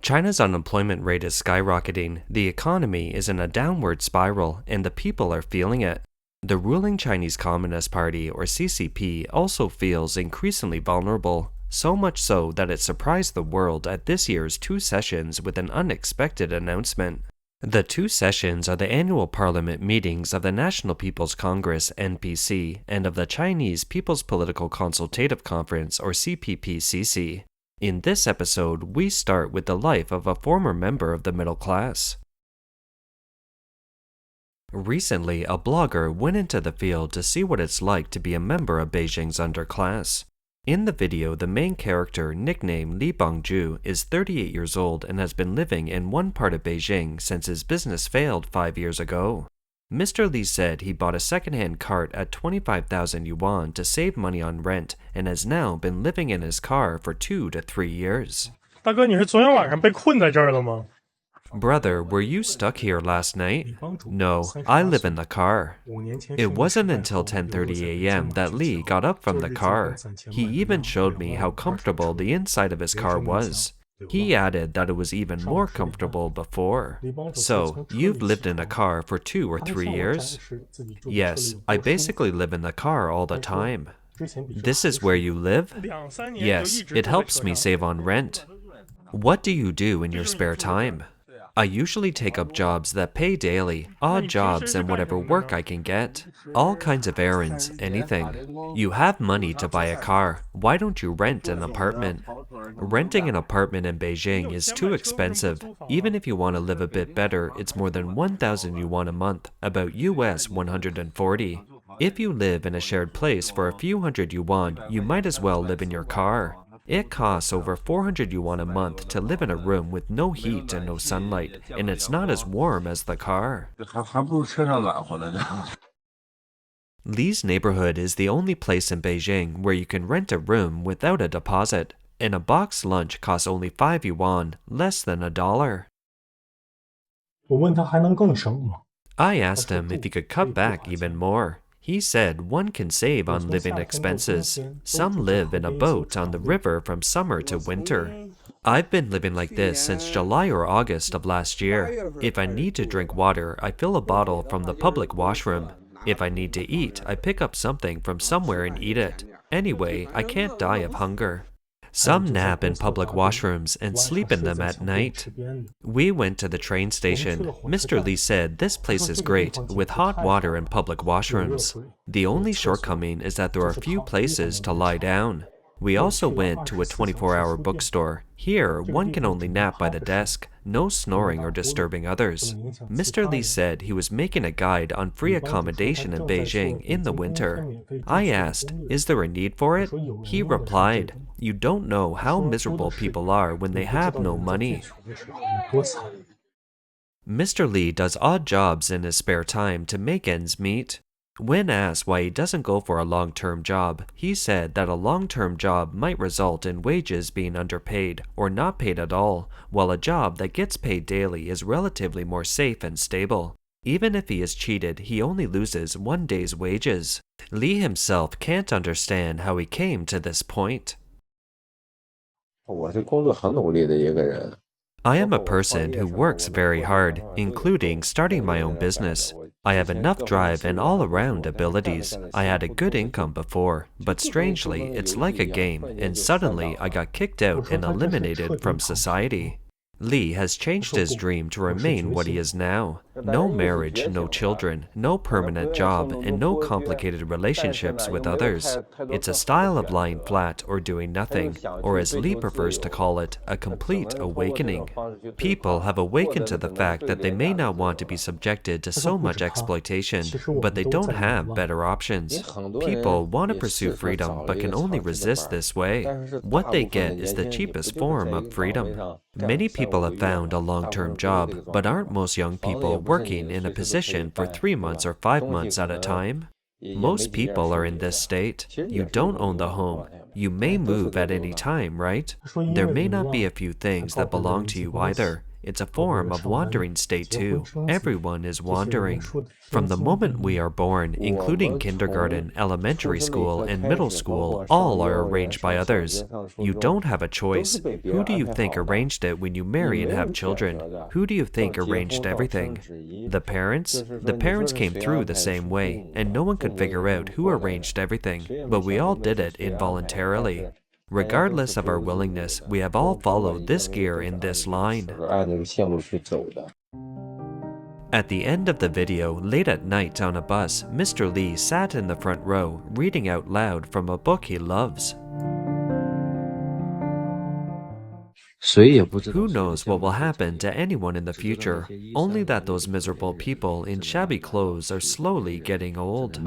China's unemployment rate is skyrocketing, the economy is in a downward spiral, and the people are feeling it. The ruling Chinese Communist Party, or CCP, also feels increasingly vulnerable, so much so that it surprised the world at this year's two sessions with an unexpected announcement. The two sessions are the annual parliament meetings of the National People's Congress (NPC) and of the Chinese People's Political Consultative Conference, or CPPCC. In this episode, we start with the life of a former member of the middle class. Recently, a blogger went into the field to see what it's like to be a member of Beijing's Underclass. In the video, the main character, nicknamed Li Bangju, is 38 years old and has been living in one part of Beijing since his business failed 5 years ago. Mr. Li said he bought a second-hand cart at 25,000 yuan to save money on rent and has now been living in his car for 2 to 3 years. 大哥，你是昨天晚上被困在这儿了吗？ Brother, were you stuck here last night? No, I live in the car. It wasn't until 10:30 a.m. that Li got up from the car. He even showed me how comfortable the inside of his car was. He added that it was even more comfortable before. So, you've lived in a car for 2 or 3 years? Yes, I basically live in the car all the time. This is where you live? Yes, it helps me save on rent. What do you do in your spare time? I usually take up jobs that pay daily, odd jobs and whatever work I can get. All kinds of errands, anything. You have money to buy a car. Why don't you rent an apartment? Renting an apartment in Beijing is too expensive. Even if you want to live a bit better, it's more than 1,000 yuan a month, about US 140. If you live in a shared place for a few hundred yuan, you might as well live in your car. It costs over 400 yuan a month to live in a room with no heat and no sunlight, and it's not as warm as the car. Li's neighborhood is the only place in Beijing where you can rent a room without a deposit, and a box lunch costs only 5 yuan, less than $1. 我问他还能更省吗？ I asked him if he could cut back even more. He said one can save on living expenses. Some live in a boat on the river from summer to winter. I've been living like this since July or August of last year. If I need to drink water, I fill a bottle from the public washroom. If I need to eat, I pick up something from somewhere and eat it. Anyway, I can't die of hunger. Some nap in public washrooms and sleep in them at night. We went to the train station. Mr. Li said this place is great, with hot water and public washrooms. The only shortcoming is that there are few places to lie down. We also went to a 24-hour bookstore. Here, one can only nap by the desk, no snoring or disturbing others. Mr. Li said he was making a guide on free accommodation in Beijing in the winter. I asked, is there a need for it? He replied, you don't know how miserable people are when they have no money. Mr. Li does odd jobs in his spare time to make ends meet. When asked why he doesn't go for a long-term job, he said that a long-term job might result in wages being underpaid or not paid at all, while a job that gets paid daily is relatively more safe and stable. Even if he is cheated, he only loses 1 day's wages. Li himself can't understand how he came to this point. I am a person who works very hard, including starting my own business. I have enough drive and all-around abilities. I had a good income before, but strangely, it's like a game, and suddenly I got kicked out and eliminated from society. Li has changed his dream to remain what he is now. No marriage, no children, no permanent job, and no complicated relationships with others. It's a style of lying flat or doing nothing, or as Li prefers to call it, a complete awakening. People have awakened to the fact that they may not want to be subjected to so much exploitation, but they don't have better options. People want to pursue freedom but can only resist this way. What they get is the cheapest form of freedom. Many people have found a long-term job, but aren't most young people working in a position for 3 months or 5 months at a time? Most people are in this state. You don't own the home. You may move at any time, right? There may not be a few things that belong to you either. it's a form of wandering state too. Everyone is wandering. From the moment we are born, including kindergarten, elementary school, and middle school, all are arranged by others. You don't have a choice. Who do you think arranged it when you marry and have children? Who do you think arranged everything? The parents? The parents came through the same way, and no one could figure out who arranged everything, but we all did it involuntarily. Regardless of our willingness, we have all followed this gear in this line. At the end of the video, late at night on a bus, Mr. Lee sat in the front row, reading out loud from a book he loves. Who knows what will happen to anyone in the future? Only that those miserable people in shabby clothes are slowly getting old.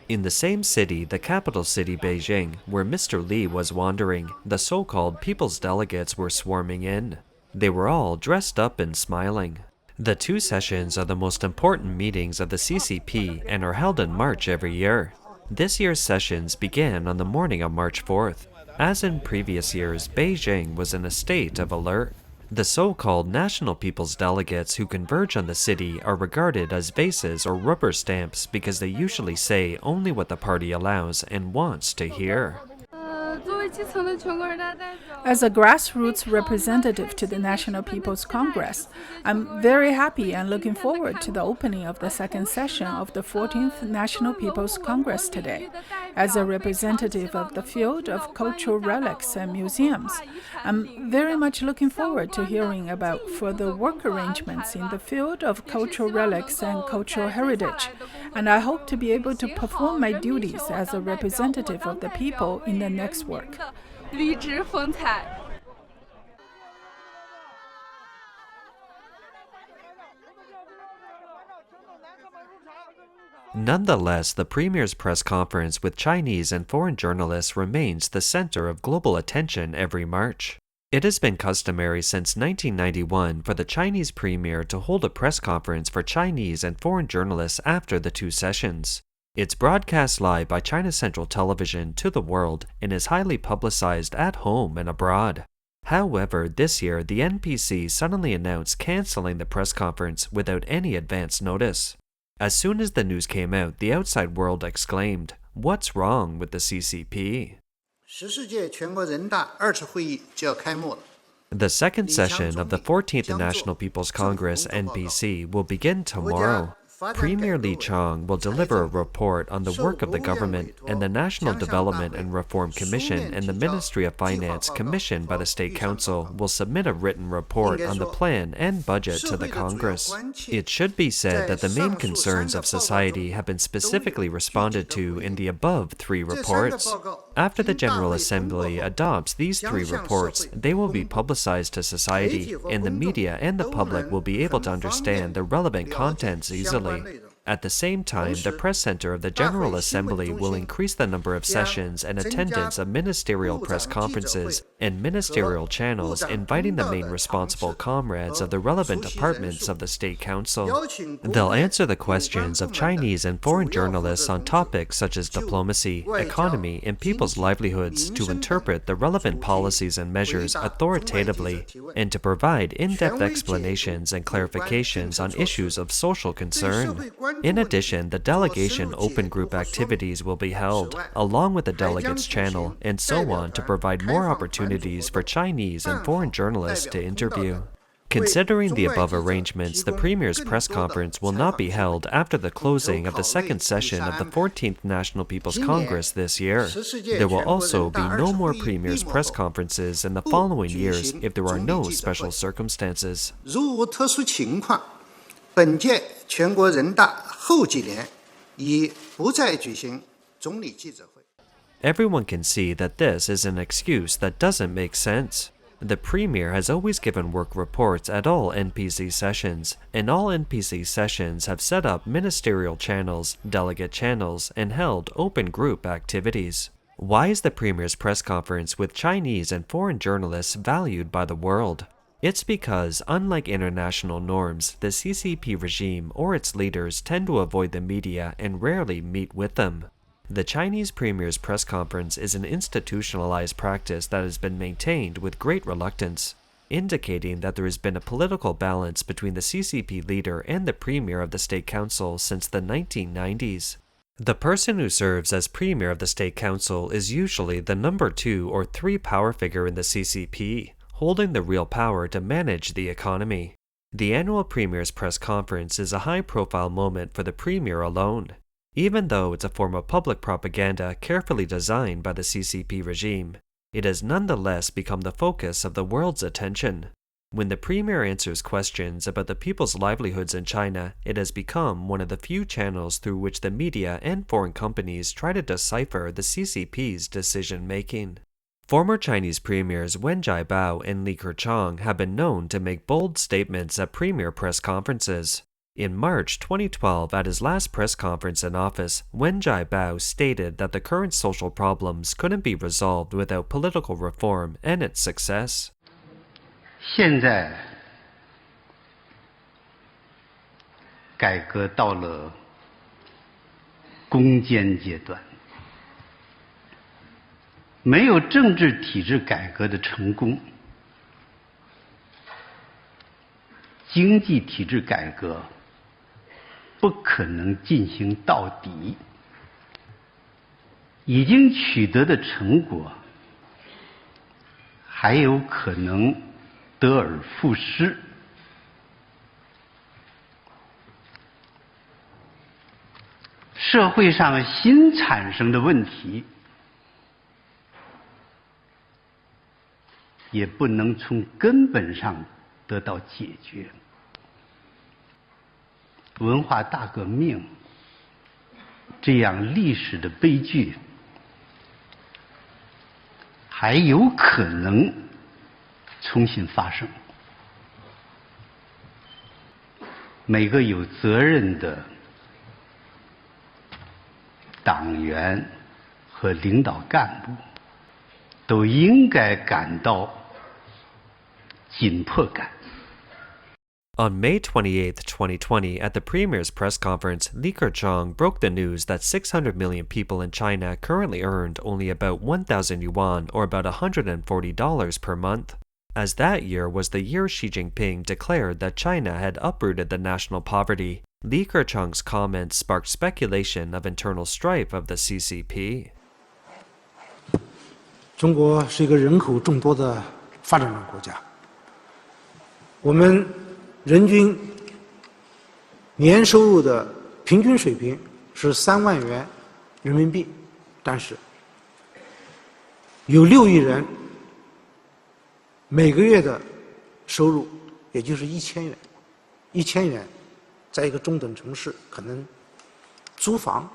In the same city, the capital city Beijing, where Mr. Lee was wandering, the so-called people's delegates were swarming in. They were all dressed up and smiling. The two sessions are the most important meetings of the CCP and are held in March every year. This year's sessions began on the morning of March 4th. As in previous years, Beijing was in a state of alert. The so-called national people's delegates who converge on the city are regarded as vases or rubber stamps because they usually say only what the party allows and wants to hear. As a grassroots representative to the National People's Congress, I'm very happy and looking forward to the opening of the second session of the 14th National People's Congress today. As a representative of the field of cultural relics and museums, I'm very much looking forward to hearing about further work arrangements in the field of cultural relics and cultural heritage, and I hope to be able to perform my duties as a representative of the people in the next work. Nonetheless, the Premier's press conference with Chinese and foreign journalists remains the center of global attention every March. It has been customary since 1991 for the Chinese Premier to hold a press conference for Chinese and foreign journalists after the two sessions. It's broadcast live by China Central Television to the world and is highly publicized at home and abroad. However, this year the NPC suddenly announced canceling the press conference without any advance notice. As soon as the news came out, the outside world exclaimed, "What's wrong with the CCP?" The second session of the 14th National People's Congress NPC will begin tomorrow. Premier Li Chang will deliver a report on the work of the government, and the National Development and Reform Commission and the Ministry of Finance, commissioned by the State Council, will submit a written report on the plan and budget to the Congress. It should be said that the main concerns of society have been specifically responded to in the above three reports. After the General Assembly adopts these three reports, they will be publicized to society, and the media and the public will be able to understand the relevant contents easily. At the same time, the press center of the General Assembly will increase the number of sessions and attendance of ministerial press conferences and ministerial channels, inviting the main responsible comrades of the relevant departments of the State Council. They'll answer the questions of Chinese and foreign journalists on topics such as diplomacy, economy, and people's livelihoods to interpret the relevant policies and measures authoritatively and to provide in-depth explanations and clarifications on issues of social concern. In addition, the delegation open group activities will be held, along with the delegates channel, and so on, to provide more opportunities for Chinese and foreign journalists to interview. Considering the above arrangements, the Premier's press conference will not be held after the closing of the second session of the 14th National People's Congress this year. There will also be no more Premier's press conferences in the following years if there are no special circumstances. 本届全国人大后几年已不再举行总理记者会。 Everyone can see that this is an excuse that doesn't make sense. The Premier has always given work reports at all NPC sessions, and all NPC sessions have set up ministerial channels, delegate channels, and held open group activities. Why is the Premier's press conference with Chinese and foreign journalists valued by the world? It's because, unlike international norms, the CCP regime or its leaders tend to avoid the media and rarely meet with them. The Chinese Premier's press conference is an institutionalized practice that has been maintained with great reluctance. indicating that there has been a political balance between the CCP leader and the premier of the State Council since the 1990s. The person who serves as premier of the State Council is usually the number 2 or 3 power figure in the CCP, holding the real power to manage the economy. The annual premier's press conference is a high-profile moment for the premier alone, even though it's a form of public propaganda carefully designed by the CCP regime. It has nonetheless become the focus of the world's attention. When the premier answers questions about the people's livelihoods in China, it has become one of the few channels through which the media and foreign companies try to decipher the CCP's decision-making. Former Chinese premiers Wen Jiabao and Li Keqiang have been known to make bold statements at premier press conferences. In March 2012, at his last press conference in office, Wen Jiabao stated that the current social problems couldn't be resolved without political reform and its success. 现在改革到了攻坚阶段，没有政治体制改革的成功，经济体制改革不可能进行到底。已经取得的成果还有可能得而复失。社会上新产生的问题也不能从根本上得到解决。文化大革命这样历史的悲剧还有可能重新发生。每个有责任的党员和领导干部都应该感到紧迫感。On May 28, 2020, at the Premier's press conference, Li Keqiang broke the news that 600 million people in China currently earned only about 1,000 yuan, or about $140 per month. As that year was the year Xi Jinping declared that China had uprooted the national poverty, Li Keqiang's comments sparked speculation of internal strife of the CCP. 中国是一个人口众多的发展中国家，我们人均年收入的平均水平是3万元人民币，但是有6亿人每个月的收入也就是1000元，1000元在一个中等城市可能租房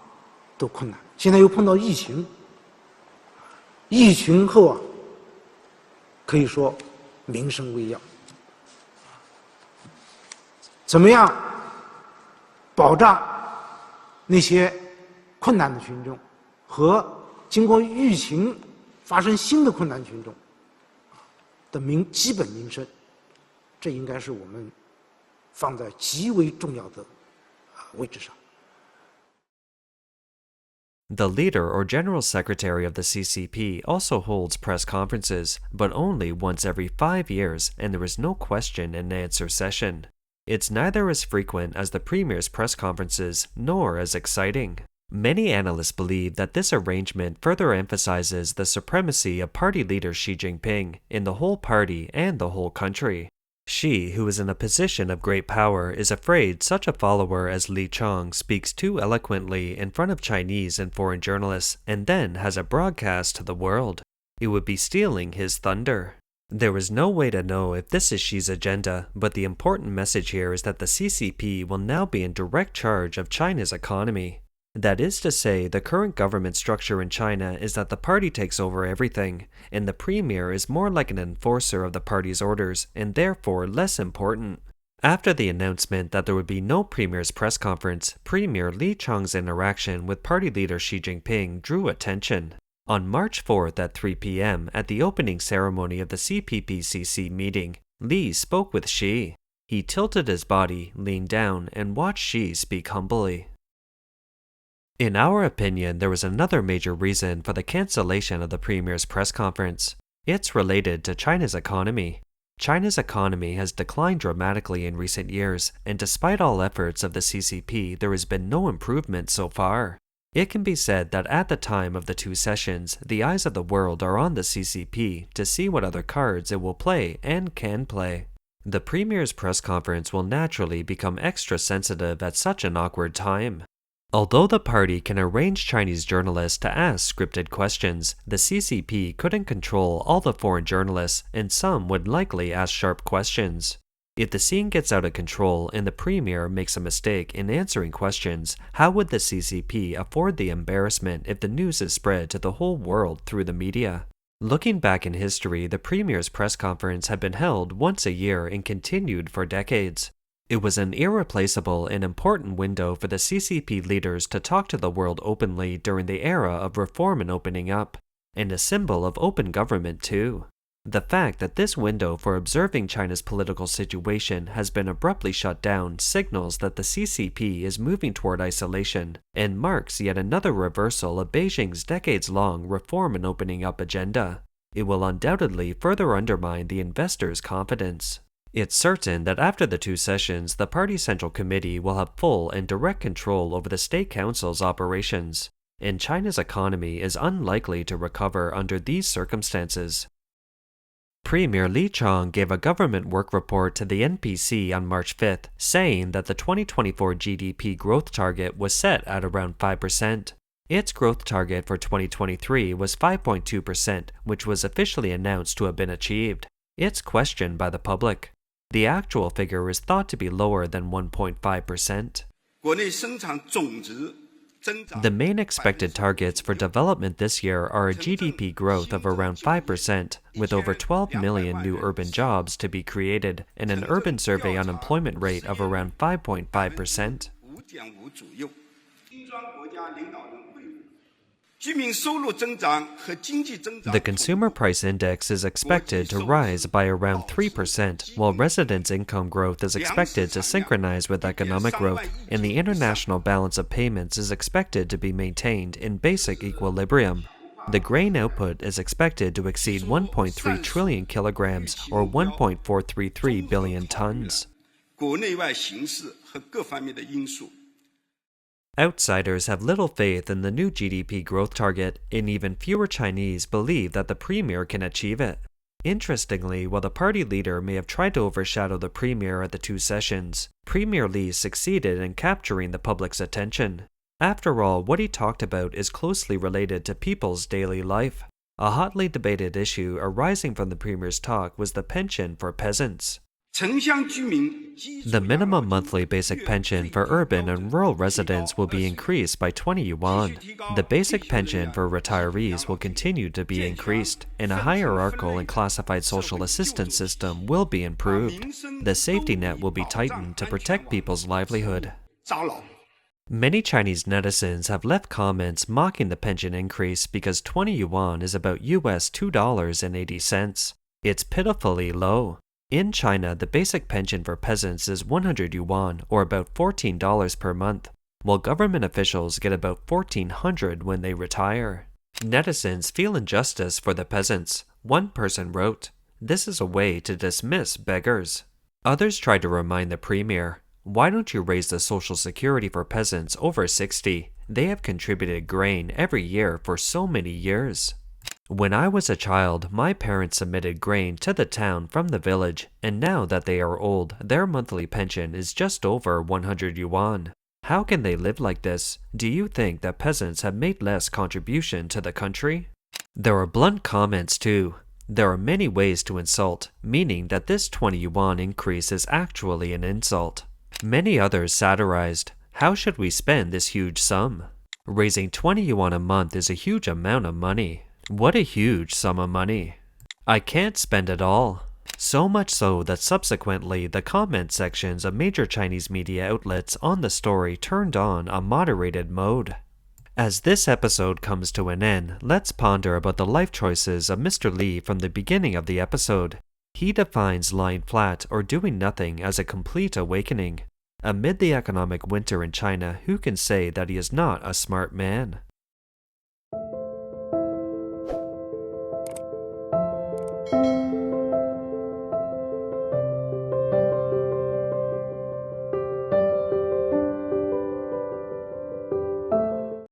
都困难，现在又碰到疫情，疫情后啊，可以说民生危要。怎么样保障那些困难的群众和经过疫情发生新的困难群众的基本民生，这应该是我们放在极为重要的位置上。The leader or general secretary of the CCP also holds press conferences, but only once every 5 years, and there is no question and answer session. It's neither as frequent as the Premier's press conferences, nor as exciting. Many analysts believe that this arrangement further emphasizes the supremacy of party leader Xi Jinping in the whole party and the whole country. Xi, who is in a position of great power, is afraid such a follower as Li Keqiang speaks too eloquently in front of Chinese and foreign journalists and then has a broadcast to the world. It would be stealing his thunder. There is no way to know if this is Xi's agenda, but the important message here is that the CCP will now be in direct charge of China's economy. That is to say, the current government structure in China is that the party takes over everything, and the premier is more like an enforcer of the party's orders, and therefore less important. After the announcement that there would be no premier's press conference, Premier Li Keqiang's interaction with party leader Xi Jinping drew attention. On March 4th at 3 p.m., at the opening ceremony of the CPPCC meeting, Li spoke with Xi. He tilted his body, leaned down, and watched Xi speak humbly. In our opinion, there was another major reason for the cancellation of the Premier's press conference. It's related to China's economy. China's economy has declined dramatically in recent years, and despite all efforts of the CCP, there has been no improvement so far. It can be said that at the time of the two sessions, the eyes of the world are on the CCP to see what other cards it will play and can play. The Premier's press conference will naturally become extra sensitive at such an awkward time. Although the party can arrange Chinese journalists to ask scripted questions, the CCP couldn't control all the foreign journalists, and some would likely ask sharp questions. If the scene gets out of control and the Premier makes a mistake in answering questions, how would the CCP afford the embarrassment if the news is spread to the whole world through the media? Looking back in history, the Premier's press conference had been held once a year and continued for decades. It was an irreplaceable and important window for the CCP leaders to talk to the world openly during the era of reform and opening up, and a symbol of open government too. The fact that this window for observing China's political situation has been abruptly shut down signals that the CCP is moving toward isolation and marks yet another reversal of Beijing's decades-long reform and opening up agenda. It will undoubtedly further undermine the investors' confidence. It's certain that after the two sessions, the party's Central Committee will have full and direct control over the State Council's operations, and China's economy is unlikely to recover under these circumstances. Premier Li Qiang gave a government work report to the NPC on March 5th, saying that the 2024 GDP growth target was set at around 5%. Its growth target for 2023 was 5.2%, which was officially announced to have been achieved. It's questioned by the public. The actual figure is thought to be lower than 1.5%. The main expected targets for development this year are a GDP growth of around 5%, with over 12 million new urban jobs to be created, and an urban survey unemployment rate of around 5.5%. The Consumer Price Index is expected to rise by around 3%, while residents' income growth is expected to synchronize with economic growth, and the international balance of payments is expected to be maintained in basic equilibrium. The grain output is expected to exceed 1.3 trillion kilograms, or 1.433 billion tons. Outsiders have little faith in the new GDP growth target, and even fewer Chinese believe that the Premier can achieve it. Interestingly, while the party leader may have tried to overshadow the Premier at the two sessions, Premier Li succeeded in capturing the public's attention. After all, what he talked about is closely related to people's daily life. A hotly debated issue arising from the Premier's talk was the pension for peasants. The minimum monthly basic pension for urban and rural residents will be increased by 20 yuan. The basic pension for retirees will continue to be increased, and a hierarchical and classified social assistance system will be improved. The safety net will be tightened to protect people's livelihood. Many Chinese netizens have left comments mocking the pension increase because 20 yuan is about US $2.80. It's pitifully low. In China, the basic pension for peasants is 100 yuan, or about $14 per month, while government officials get about 1,400 when they retire. Netizens feel injustice for the peasants. One person wrote, "This is a way to dismiss beggars." Others tried to remind the Premier, "Why don't you raise the social security for peasants over 60? They have contributed grain every year for so many years." When I was a child, my parents submitted grain to the town from the village, and now that they are old, their monthly pension is just over 100 yuan. How can they live like this? Do you think that peasants have made less contribution to the country? There are blunt comments too. There are many ways to insult, meaning that this 20 yuan increase is actually an insult. Many others satirized, "How should we spend this huge sum?" Raising 20 yuan a month is a huge amount of money. What a huge sum of money. I can't spend it all. So much so that subsequently the comment sections of major Chinese media outlets on the story turned on a moderated mode. As this episode comes to an end, let's ponder about the life choices of Mr. Li from the beginning of the episode. He defines lying flat or doing nothing as a complete awakening. Amid the economic winter in China, who can say that he is not a smart man? Thank you.